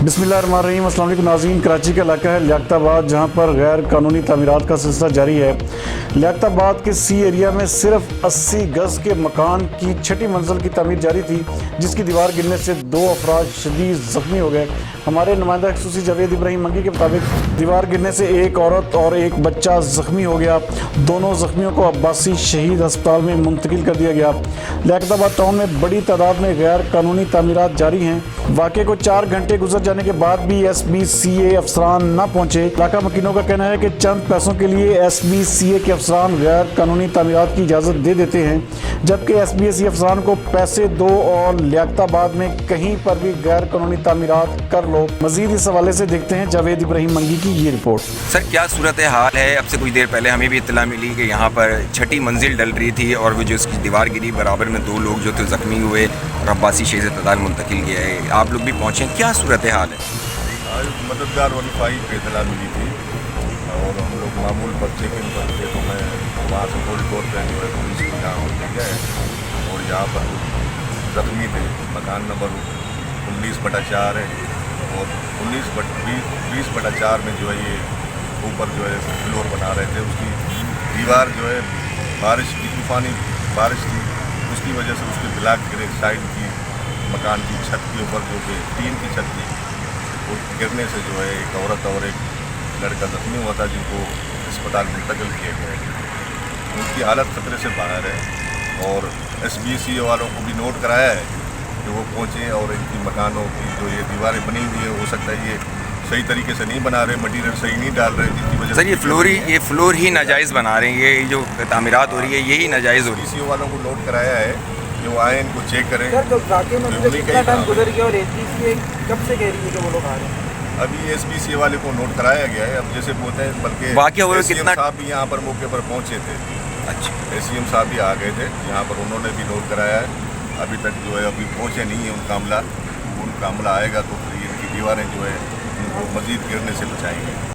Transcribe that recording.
बिस्मिल्लाहिर्रहमानिर्रहीम। अस्सलाम वालेकुम नाज़रीन। कराची का इलाका है लियाकताबाद, जहाँ पर गैर कानूनी तामीरात का सिलसिला जारी है। लियाकताबाद के सी एरिया में सिर्फ 80 गज़ के मकान की 6ठी मंजिल की तामीर जारी थी, जिसकी दीवार गिरने से 2 अफराद शदीद ज़ख्मी हो गए। हमारे नुमाइंदा खसूसी जावेद इब्राहिम मंगी के मुताबिक दीवार गिरने से एक औरत और एक बच्चा ज़ख्मी हो गया। दोनों ज़ख्मियों को अब्बासी शहीद अस्पताल में मुंतकिल कर दिया गया। लियाकताबाद टाउन में बड़ी तादाद में गैर कानूनी तामीरात जारी हैं। वाक़े को 4 घंटे गुजर जाने के बाद भी SBCA अफसरान न पहुंचे। इलाका मकीनों का कहना है कि चंद पैसों के लिए SBCA के अफसरान गैर कानूनी तामीरात की इजाज़त दे देते हैं, जबकि SBCA अफसरान को पैसे दो और लियाकताबाद में कहीं पर भी गैर कानूनी तामीरात कर लो। मजीद इस हवाले से देखते हैं जावेद इब्राहिम मंगी की ये रिपोर्ट। सर, क्या सूरत हाल है? अब से कुछ देर पहले हमें भी इत्तला मिली कि यहाँ पर 6ठी मंजिल डल रही थी और वो जो इसकी दीवार गिरी, बराबर में 2 लोग जो थे ज़ख्मी हुए और अब्बासी शहीद अस्पताल मुंतकिल किया है। आप लोग भी पहुँचे, क्या सूरत हाल है? आज मददगार वलीफाई पे इत्तला मिली थी और हम लोग मामूल पर चेकिंग करते तो मैं वहाँ से थोड़ी दूर पे जो है पुलिस को यहाँ होते गए और यहाँ पर ज़ख्मी थे। मकान नंबर 19/4 है और 20/4 में जो है ये ऊपर जो है फ्लोर बना रहे थे। उसकी दीवार जो है बारिश की तूफ़ानी बारिश थी, उसकी वजह से उसके ब्लॉक गिरे। साइड की मकान की छत के ऊपर जो कि टीन की छत थी, वो गिरने से जो है एक औरत और एक लड़का ज़ख्मी हुआ था, जिनको अस्पताल मुंतकिल किए गए। उनकी हालत खतरे से बाहर है और SBCA वालों को भी नोट कराया है कि वो पहुँचें और इनकी मकानों की जो ये दीवारें बनी हुई है, हो सकता है ये सही तरीके से नहीं बना रहे, मटीरियल सही नहीं डाल रहे, जिसकी वजह से सर ये फ्लोर ही नाजायज़ बना रहे हैं। ये जो तामीरात हो रही है यही नाजायज़ हो रही है। SBCA वालों को नोट कराया है कि वो आए, इनको चेक करें। सर, तो वाकई में मतलब कितना टाइम गुजर गया और SBCA कब से कह रही है कि वो लोग आ रहे हैं? अभी SBCA वाले को नोट कराया गया है। अब जैसे बोलते हैं, बल्कि SCM साहब भी यहाँ पर मौके पर पहुँचे थे। अच्छा, SCM साहब भी आ गए थे यहाँ पर, उन्होंने भी नोट कराया है। अभी तक जो है अभी पहुँचे नहीं है उनका अमला आएगा तो फिर इनकी दीवारें जो है उनको मज़ीद गिरने से बचाएंगे।